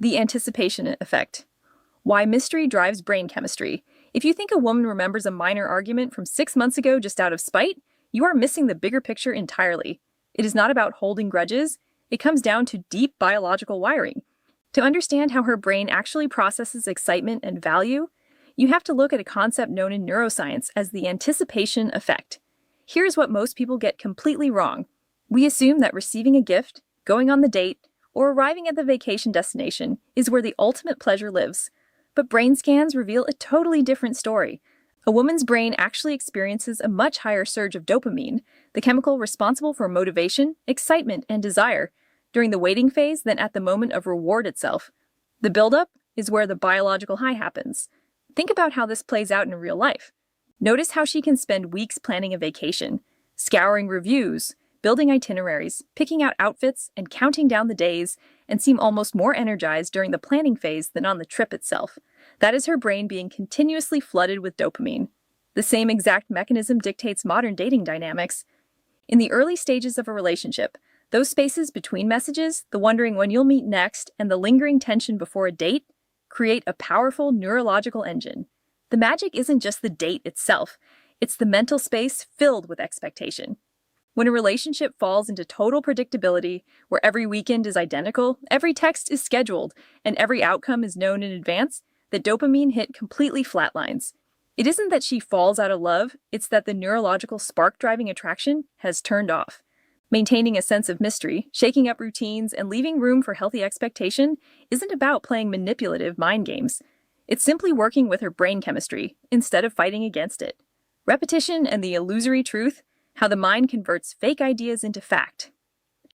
The anticipation effect. Why mystery drives brain chemistry. If you think a woman remembers a minor argument from 6 months ago just out of spite, you are missing the bigger picture entirely. It is not about holding grudges. It comes down to deep biological wiring. To understand how her brain actually processes excitement and value, you have to look at a concept known in neuroscience as the anticipation effect. Here's what most people get completely wrong. We assume that receiving a gift, going on the date, or arriving at the vacation destination is where the ultimate pleasure lives. But brain scans reveal a totally different story. A woman's brain actually experiences a much higher surge of dopamine, the chemical responsible for motivation, excitement, and desire, during the waiting phase than at the moment of reward itself. The buildup is where the biological high happens. Think about how this plays out in real life. Notice how she can spend weeks planning a vacation, scouring reviews, building itineraries, picking out outfits, and counting down the days, and seem almost more energized during the planning phase than on the trip itself. That is her brain being continuously flooded with dopamine. The same exact mechanism dictates modern dating dynamics. In the early stages of a relationship, those spaces between messages, the wondering when you'll meet next, and the lingering tension before a date, create a powerful neurological engine. The magic isn't just the date itself, it's the mental space filled with expectation. When a relationship falls into total predictability, where every weekend is identical, every text is scheduled, and every outcome is known in advance, the dopamine hit completely flatlines. It isn't that she falls out of love, it's that the neurological spark-driving attraction has turned off. Maintaining a sense of mystery, shaking up routines, and leaving room for healthy expectation isn't about playing manipulative mind games. It's simply working with her brain chemistry, instead of fighting against it. Repetition and the illusory truth, how the mind converts fake ideas into fact.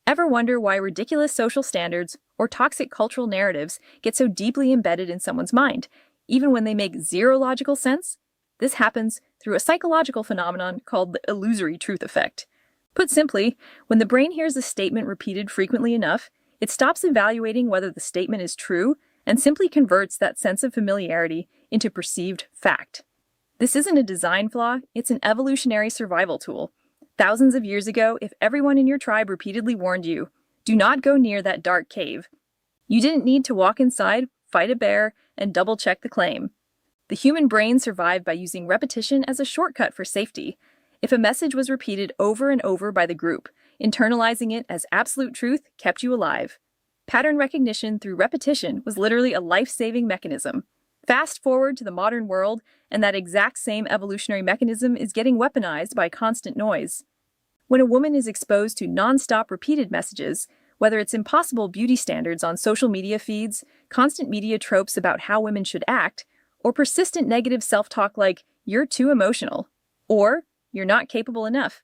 Ever wonder why ridiculous social standards or toxic cultural narratives get so deeply embedded in someone's mind, even when they make zero logical sense? This happens through a psychological phenomenon called the illusory truth effect. Put simply, when the brain hears a statement repeated frequently enough, it stops evaluating whether the statement is true and simply converts that sense of familiarity into perceived fact. This isn't a design flaw, it's an evolutionary survival tool. Thousands of years ago, if everyone in your tribe repeatedly warned you, do not go near that dark cave, you didn't need to walk inside, fight a bear, and double-check the claim. The human brain survived by using repetition as a shortcut for safety. If a message was repeated over and over by the group, internalizing it as absolute truth kept you alive. Pattern recognition through repetition was literally a life-saving mechanism. Fast forward to the modern world, and that exact same evolutionary mechanism is getting weaponized by constant noise. When a woman is exposed to non-stop repeated messages, whether it's impossible beauty standards on social media feeds, constant media tropes about how women should act, or persistent negative self-talk like, "You're too emotional," or "You're not capable enough,"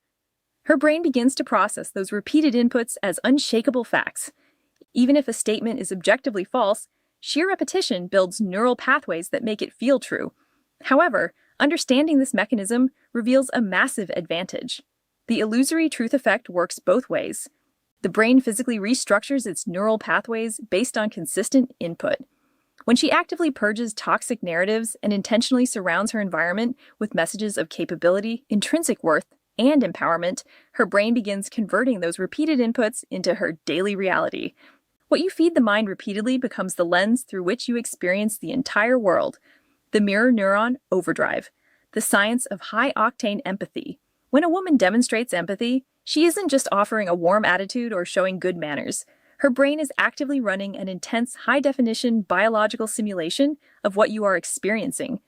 her brain begins to process those repeated inputs as unshakable facts. Even if a statement is objectively false, sheer repetition builds neural pathways that make it feel true. However, understanding this mechanism reveals a massive advantage. The illusory truth effect works both ways. The brain physically restructures its neural pathways based on consistent input. When she actively purges toxic narratives and intentionally surrounds her environment with messages of capability, intrinsic worth, and empowerment, her brain begins converting those repeated inputs into her daily reality. What you feed the mind repeatedly becomes the lens through which you experience the entire world. The mirror neuron overdrive, the science of high-octane empathy. When a woman demonstrates empathy, she isn't just offering a warm attitude or showing good manners. Her brain is actively running an intense, high-definition biological simulation of what you are experiencing.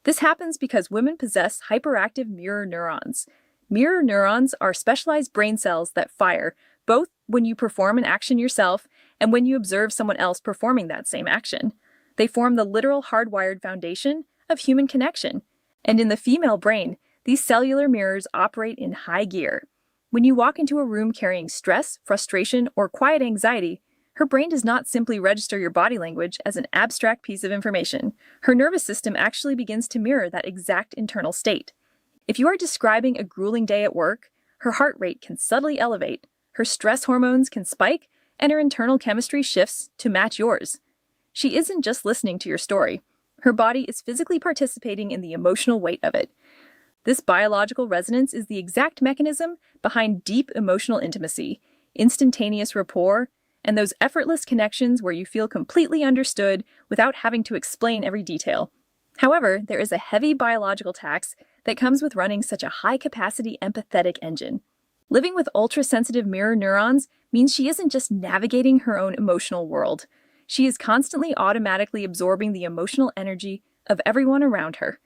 This happens because women possess hyperactive mirror neurons. Mirror neurons are specialized brain cells that fire both when you perform an action yourself and when you observe someone else performing that same action. They form the literal hardwired foundation of human connection. And in the female brain, these cellular mirrors operate in high gear. When you walk into a room carrying stress, frustration, or quiet anxiety, her brain does not simply register your body language as an abstract piece of information. Her nervous system actually begins to mirror that exact internal state. If you are describing a grueling day at work, her heart rate can subtly elevate, her stress hormones can spike, and her internal chemistry shifts to match yours. She isn't just listening to your story. Her body is physically participating in the emotional weight of it. This biological resonance is the exact mechanism behind deep emotional intimacy, instantaneous rapport, and those effortless connections where you feel completely understood without having to explain every detail. However, there is a heavy biological tax that comes with running such a high-capacity empathetic engine. Living with ultra-sensitive mirror neurons means she isn't just navigating her own emotional world. She is constantly automatically absorbing the emotional energy of everyone around her.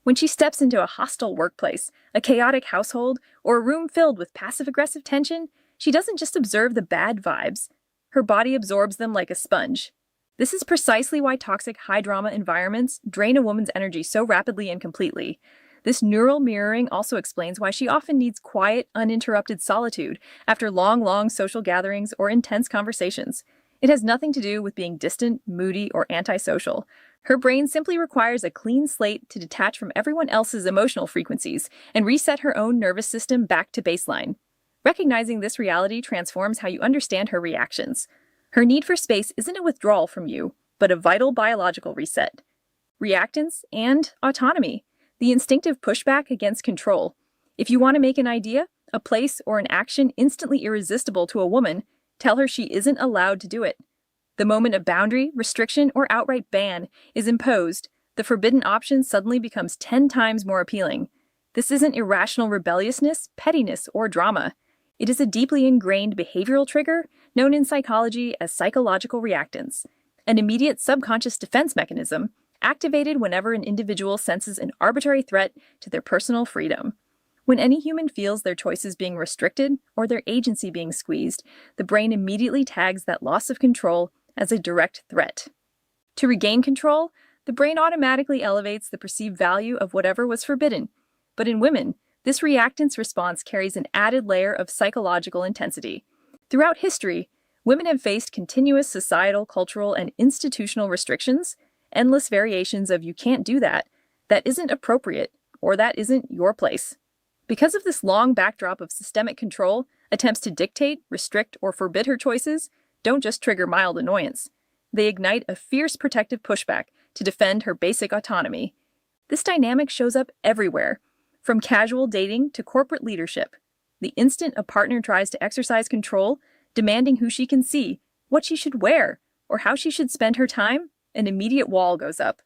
When she steps into a hostile workplace, a chaotic household, or a room filled with passive-aggressive tension, she doesn't just observe the bad vibes. Her body absorbs them like a sponge. This is precisely why toxic, high-drama environments drain a woman's energy so rapidly and completely. This neural mirroring also explains why she often needs quiet, uninterrupted solitude after long social gatherings or intense conversations. It has nothing to do with being distant, moody, or antisocial. Her brain simply requires a clean slate to detach from everyone else's emotional frequencies and reset her own nervous system back to baseline. Recognizing this reality transforms how you understand her reactions. Her need for space isn't a withdrawal from you, but a vital biological reset. Reactance and autonomy, the instinctive pushback against control. If you want to make an idea, a place, or an action instantly irresistible to a woman, tell her she isn't allowed to do it. The moment a boundary, restriction, or outright ban is imposed, the forbidden option suddenly becomes 10 times more appealing. This isn't irrational rebelliousness, pettiness, or drama. It is a deeply ingrained behavioral trigger known in psychology as psychological reactance, an immediate subconscious defense mechanism activated whenever an individual senses an arbitrary threat to their personal freedom. When any human feels their choices being restricted or their agency being squeezed, the brain immediately tags that loss of control as a direct threat. To regain control, the brain automatically elevates the perceived value of whatever was forbidden. But in women, this reactance response carries an added layer of psychological intensity. Throughout history, women have faced continuous societal, cultural, and institutional restrictions, endless variations of "you can't do that," "that isn't appropriate," or "that isn't your place." Because of this long backdrop of systemic control, attempts to dictate, restrict, or forbid her choices don't just trigger mild annoyance. They ignite a fierce protective pushback to defend her basic autonomy. This dynamic shows up everywhere, from casual dating to corporate leadership. The instant a partner tries to exercise control, demanding who she can see, what she should wear, or how she should spend her time, an immediate wall goes up.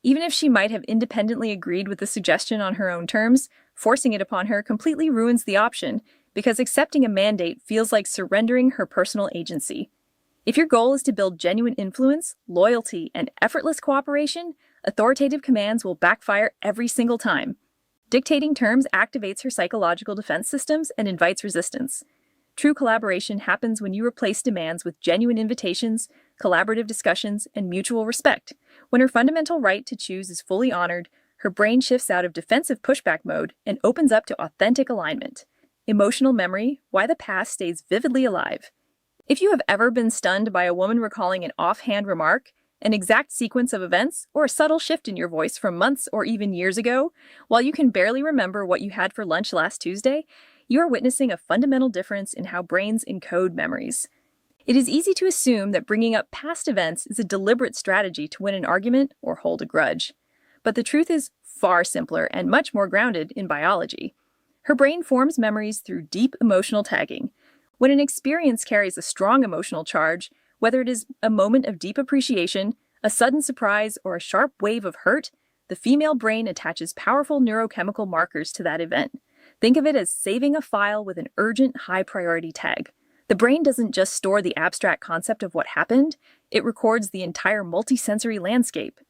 Even if she might have independently agreed with the suggestion on her own terms, forcing it upon her completely ruins the option, because accepting a mandate feels like surrendering her personal agency. If your goal is to build genuine influence, loyalty, and effortless cooperation, authoritative commands will backfire every single time. Dictating terms activates her psychological defense systems and invites resistance. True collaboration happens when you replace demands with genuine invitations, collaborative discussions, and mutual respect. When her fundamental right to choose is fully honored, her brain shifts out of defensive pushback mode and opens up to authentic alignment. Emotional memory, why the past stays vividly alive. If you have ever been stunned by a woman recalling an offhand remark, an exact sequence of events, or a subtle shift in your voice from months or even years ago, while you can barely remember what you had for lunch last Tuesday, you are witnessing a fundamental difference in how brains encode memories. It is easy to assume that bringing up past events is a deliberate strategy to win an argument or hold a grudge. But the truth is far simpler and much more grounded in biology. Her brain forms memories through deep emotional tagging. When an experience carries a strong emotional charge, whether it is a moment of deep appreciation, a sudden surprise, or a sharp wave of hurt, the female brain attaches powerful neurochemical markers to that event. Think of it as saving a file with an urgent, high-priority tag. The brain doesn't just store the abstract concept of what happened, it records the entire multisensory landscape.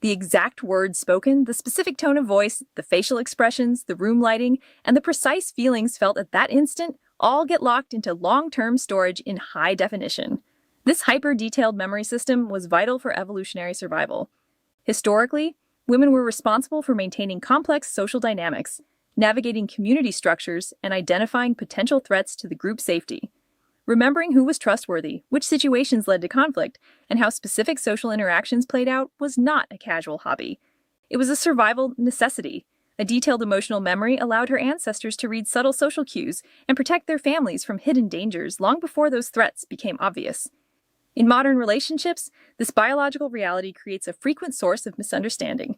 The exact words spoken, the specific tone of voice, the facial expressions, the room lighting, and the precise feelings felt at that instant all get locked into long-term storage in high definition. This hyper-detailed memory system was vital for evolutionary survival. Historically, women were responsible for maintaining complex social dynamics, navigating community structures, and identifying potential threats to the group safety. Remembering who was trustworthy, which situations led to conflict, and how specific social interactions played out was not a casual hobby. It was a survival necessity. A detailed emotional memory allowed her ancestors to read subtle social cues and protect their families from hidden dangers long before those threats became obvious. In modern relationships, this biological reality creates a frequent source of misunderstanding.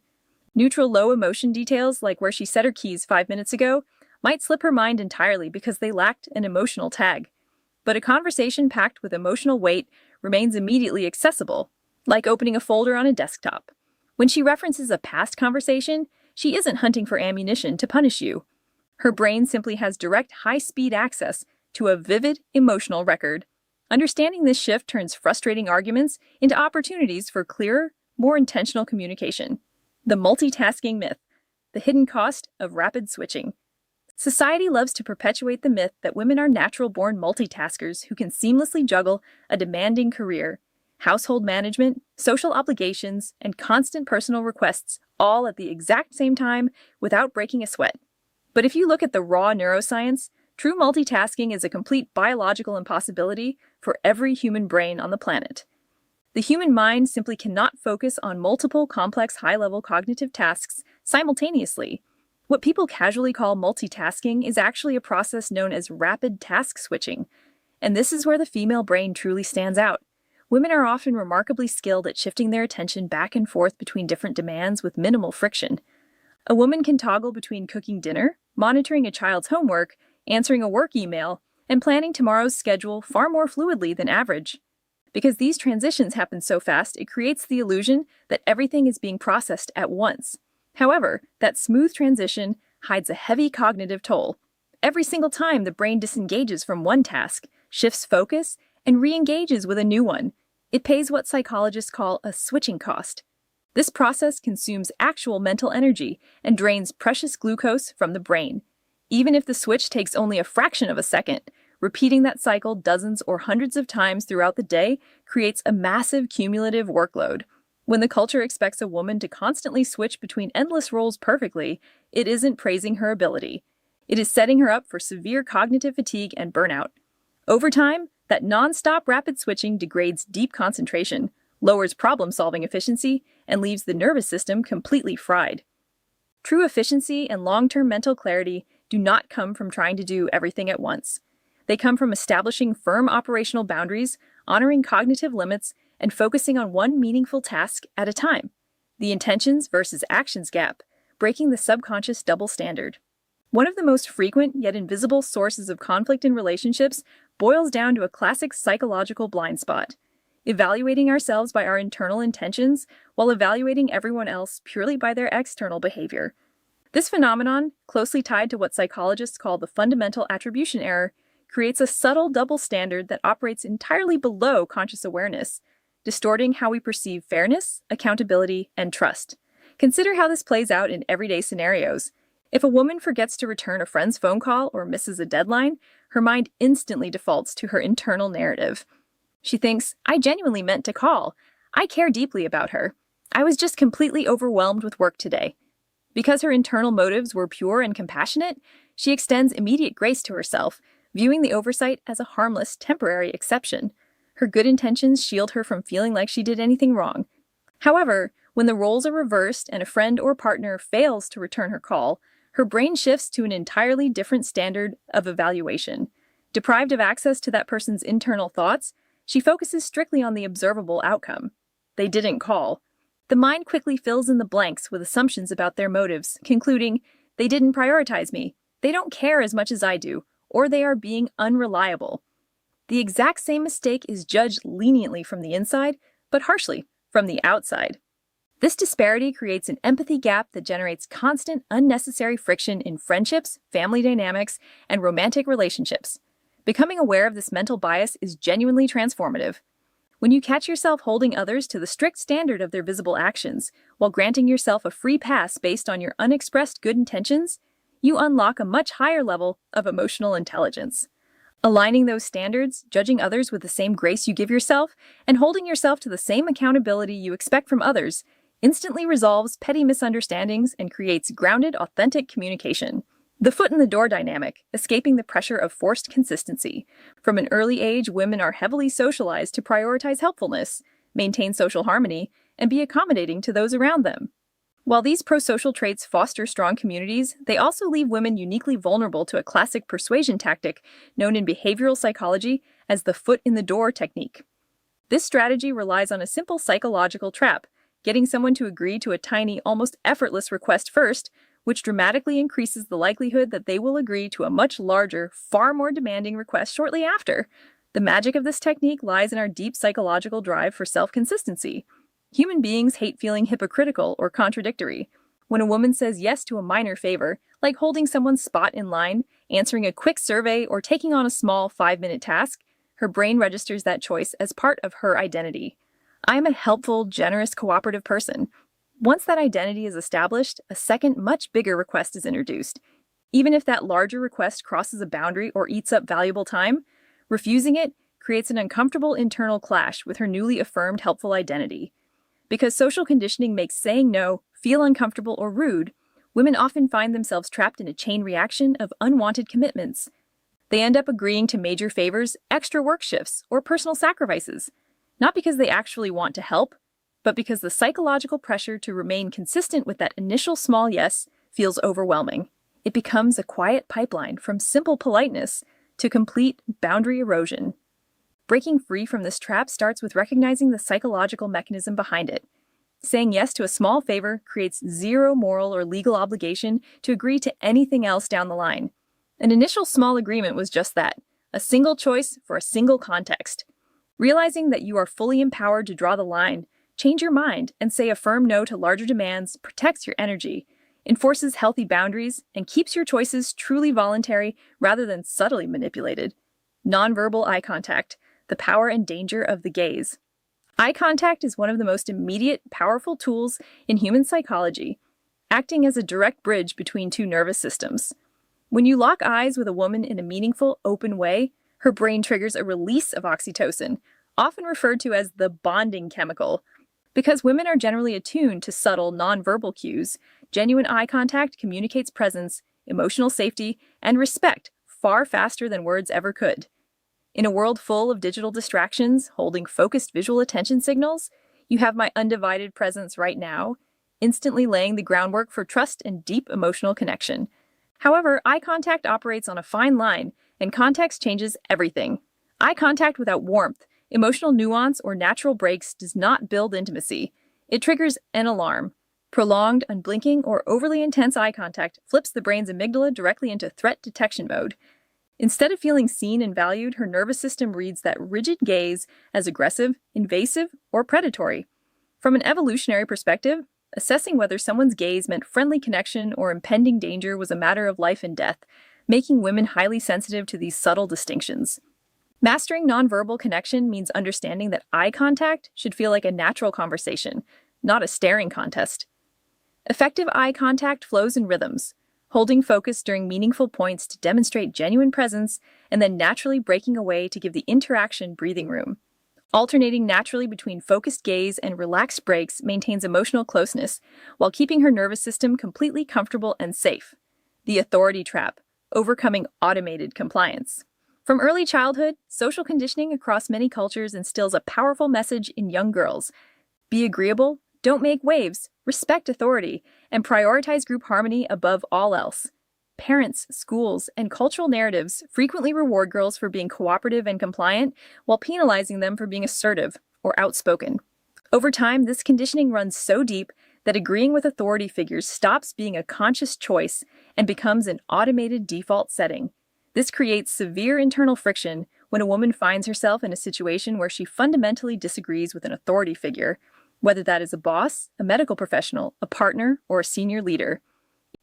Neutral low emotion details, like where she set her keys 5 minutes ago, might slip her mind entirely because they lacked an emotional tag. but a conversation packed with emotional weight remains immediately accessible, like opening a folder on a desktop. When she references a past conversation, she isn't hunting for ammunition to punish you. Her brain simply has direct high-speed access to a vivid emotional record. Understanding this shift turns frustrating arguments into opportunities for clearer, more intentional communication. The multitasking myth, the hidden cost of rapid switching. Society loves to perpetuate the myth that women are natural-born multitaskers who can seamlessly juggle a demanding career, household management, social obligations, and constant personal requests all at the exact same time without breaking a sweat. But if you look at the raw neuroscience, true multitasking is a complete biological impossibility for every human brain on the planet. The human mind simply cannot focus on multiple complex high-level cognitive tasks simultaneously. What people casually call multitasking is actually a process known as rapid task switching, and this is where the female brain truly stands out. Women are often remarkably skilled at shifting their attention back and forth between different demands with minimal friction. A woman can toggle between cooking dinner, monitoring a child's homework, answering a work email, and planning tomorrow's schedule far more fluidly than average. Because these transitions happen so fast, it creates the illusion that everything is being processed at once. However, that smooth transition hides a heavy cognitive toll. Every single time the brain disengages from one task, shifts focus, and re-engages with a new one, it pays what psychologists call a switching cost. This process consumes actual mental energy and drains precious glucose from the brain. Even if the switch takes only a fraction of a second, repeating that cycle dozens or hundreds of times throughout the day creates a massive cumulative workload. When the culture expects a woman to constantly switch between endless roles perfectly, it isn't praising her ability. It is setting her up for severe cognitive fatigue and burnout. Over time, that non-stop rapid switching degrades deep concentration, lowers problem-solving efficiency, and leaves the nervous system completely fried. True efficiency and long-term mental clarity do not come from trying to do everything at once. They come from establishing firm operational boundaries, honoring cognitive limits, and focusing on one meaningful task at a time. The intentions versus actions gap, breaking the subconscious double standard. One of the most frequent yet invisible sources of conflict in relationships boils down to a classic psychological blind spot: evaluating ourselves by our internal intentions while evaluating everyone else purely by their external behavior. This phenomenon, closely tied to what psychologists call the fundamental attribution error, creates a subtle double standard that operates entirely below conscious awareness, distorting how we perceive fairness, accountability, and trust. Consider how this plays out in everyday scenarios. If a woman forgets to return a friend's phone call or misses a deadline, her mind instantly defaults to her internal narrative. She thinks, "I genuinely meant to call. I care deeply about her. I was just completely overwhelmed with work today." Because her internal motives were pure and compassionate, she extends immediate grace to herself, viewing the oversight as a harmless, temporary exception. Her good intentions shield her from feeling like she did anything wrong. However, when the roles are reversed and a friend or partner fails to return her call, her brain shifts to an entirely different standard of evaluation. Deprived of access to that person's internal thoughts, she focuses strictly on the observable outcome. They didn't call. The mind quickly fills in the blanks with assumptions about their motives, concluding, "They didn't prioritize me, they don't care as much as I do, or they are being unreliable." The exact same mistake is judged leniently from the inside, but harshly from the outside. This disparity creates an empathy gap that generates constant, unnecessary friction in friendships, family dynamics, and romantic relationships. Becoming aware of this mental bias is genuinely transformative. When you catch yourself holding others to the strict standard of their visible actions, while granting yourself a free pass based on your unexpressed good intentions, you unlock a much higher level of emotional intelligence. Aligning those standards, judging others with the same grace you give yourself, and holding yourself to the same accountability you expect from others instantly resolves petty misunderstandings and creates grounded, authentic communication. The foot in the door dynamic, escaping the pressure of forced consistency. From an early age, women are heavily socialized to prioritize helpfulness, maintain social harmony, and be accommodating to those around them. While these pro-social traits foster strong communities, they also leave women uniquely vulnerable to a classic persuasion tactic known in behavioral psychology as the foot in the door technique. This strategy relies on a simple psychological trap: getting someone to agree to a tiny, almost effortless request first, which dramatically increases the likelihood that they will agree to a much larger, far more demanding request shortly after. The magic of this technique lies in our deep psychological drive for self-consistency. Human beings hate feeling hypocritical or contradictory. When a woman says yes to a minor favor, like holding someone's spot in line, answering a quick survey, or taking on a small 5-minute task, her brain registers that choice as part of her identity. I am a helpful, generous, cooperative person. Once that identity is established, a second, much bigger request is introduced. Even if that larger request crosses a boundary or eats up valuable time, refusing it creates an uncomfortable internal clash with her newly affirmed helpful identity. Because social conditioning makes saying no feel uncomfortable or rude, women often find themselves trapped in a chain reaction of unwanted commitments. They end up agreeing to major favors, extra work shifts, or personal sacrifices, not because they actually want to help, but because the psychological pressure to remain consistent with that initial small yes feels overwhelming. It becomes a quiet pipeline from simple politeness to complete boundary erosion. Breaking free from this trap starts with recognizing the psychological mechanism behind it. Saying yes to a small favor creates zero moral or legal obligation to agree to anything else down the line. An initial small agreement was just that, a single choice for a single context. Realizing that you are fully empowered to draw the line, change your mind, and say a firm no to larger demands protects your energy, enforces healthy boundaries, and keeps your choices truly voluntary rather than subtly manipulated. Nonverbal eye contact, the power and danger of the gaze. Eye contact is one of the most immediate, powerful tools in human psychology, acting as a direct bridge between two nervous systems. When you lock eyes with a woman in a meaningful, open way, her brain triggers a release of oxytocin, often referred to as the bonding chemical. Because women are generally attuned to subtle, nonverbal cues, genuine eye contact communicates presence, emotional safety, and respect far faster than words ever could. In a world full of digital distractions, holding focused visual attention signals, you have my undivided presence right now, instantly laying the groundwork for trust and deep emotional connection. However, eye contact operates on a fine line, and context changes everything. Eye contact without warmth, emotional nuance, or natural breaks does not build intimacy. It triggers an alarm. Prolonged, unblinking, or overly intense eye contact flips the brain's amygdala directly into threat detection mode. Instead of feeling seen and valued, her nervous system reads that rigid gaze as aggressive, invasive, or predatory. From an evolutionary perspective, assessing whether someone's gaze meant friendly connection or impending danger was a matter of life and death, making women highly sensitive to these subtle distinctions. Mastering nonverbal connection means understanding that eye contact should feel like a natural conversation, not a staring contest. Effective eye contact flows in rhythms, holding focus during meaningful points to demonstrate genuine presence, and then naturally breaking away to give the interaction breathing room. Alternating naturally between focused gaze and relaxed breaks maintains emotional closeness, while keeping her nervous system completely comfortable and safe. The authority trap, overcoming automated compliance. From early childhood, social conditioning across many cultures instills a powerful message in young girls. Be agreeable, don't make waves, respect authority, and prioritize group harmony above all else. Parents, schools, and cultural narratives frequently reward girls for being cooperative and compliant while penalizing them for being assertive or outspoken. Over time, this conditioning runs so deep that agreeing with authority figures stops being a conscious choice and becomes an automated default setting. This creates severe internal friction when a woman finds herself in a situation where she fundamentally disagrees with an authority figure, whether that is a boss, a medical professional, a partner, or a senior leader.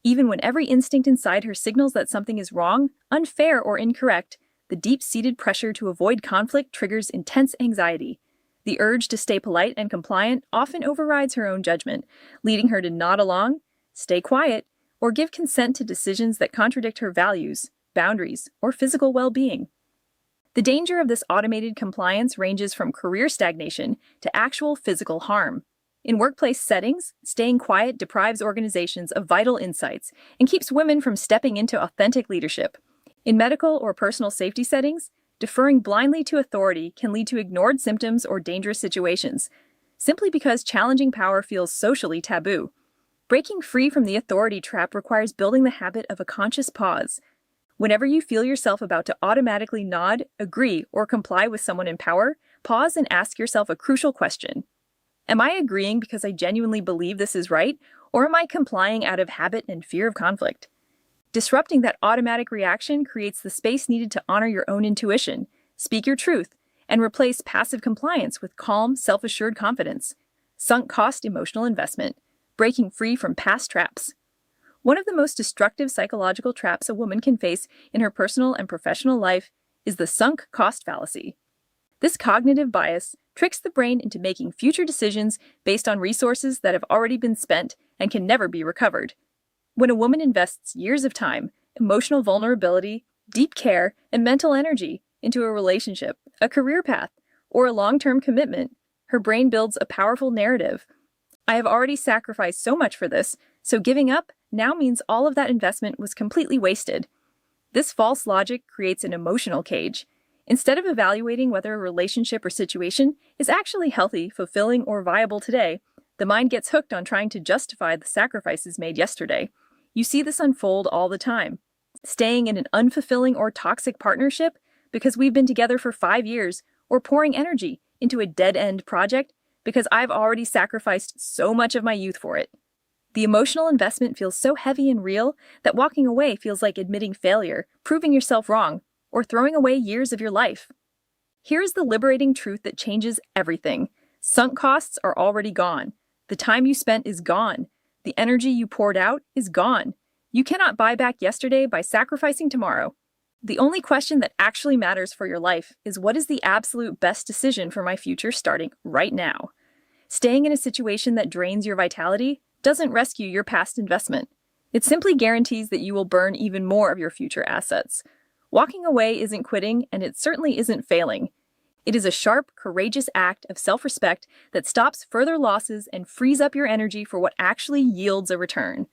Even when every instinct inside her signals that something is wrong, unfair, or incorrect, the deep-seated pressure to avoid conflict triggers intense anxiety. The urge to stay polite and compliant often overrides her own judgment, leading her to nod along, stay quiet, or give consent to decisions that contradict her values, boundaries, or physical well-being. The danger of this automated compliance ranges from career stagnation to actual physical harm. In workplace settings, staying quiet deprives organizations of vital insights and keeps women from stepping into authentic leadership. In medical or personal safety settings, deferring blindly to authority can lead to ignored symptoms or dangerous situations, simply because challenging power feels socially taboo. Breaking free from the authority trap requires building the habit of a conscious pause. Whenever you feel yourself about to automatically nod, agree, or comply with someone in power, pause and ask yourself a crucial question. Am I agreeing because I genuinely believe this is right, or am I complying out of habit and fear of conflict? Disrupting that automatic reaction creates the space needed to honor your own intuition, Speak your truth and replace passive compliance with calm, self-assured confidence. Sunk cost emotional investment, breaking free from past traps. One of the most destructive psychological traps a woman can face in her personal and professional life is the sunk cost fallacy. This cognitive bias tricks the brain into making future decisions based on resources that have already been spent and can never be recovered. When a woman invests years of time, emotional vulnerability, deep care, and mental energy into a relationship, a career path, or a long-term commitment, her brain builds a powerful narrative. I have already sacrificed so much for this, so giving up now means all of that investment was completely wasted. This false logic creates an emotional cage. Instead of evaluating whether a relationship or situation is actually healthy, fulfilling, or viable today, the mind gets hooked on trying to justify the sacrifices made yesterday. You see this unfold all the time. Staying in an unfulfilling or toxic partnership because we've been together for 5 years, or pouring energy into a dead-end project because I've already sacrificed so much of my youth for it. The emotional investment feels so heavy and real that walking away feels like admitting failure, proving yourself wrong, or throwing away years of your life. Here is the liberating truth that changes everything. Sunk costs are already gone. The time you spent is gone. The energy you poured out is gone. You cannot buy back yesterday by sacrificing tomorrow. The only question that actually matters for your life is, what is the absolute best decision for my future starting right now? Staying in a situation that drains your vitality doesn't rescue your past investment. It simply guarantees that you will burn even more of your future assets. Walking away isn't quitting, and it certainly isn't failing. It is a sharp, courageous act of self-respect that stops further losses and frees up your energy for what actually yields a return.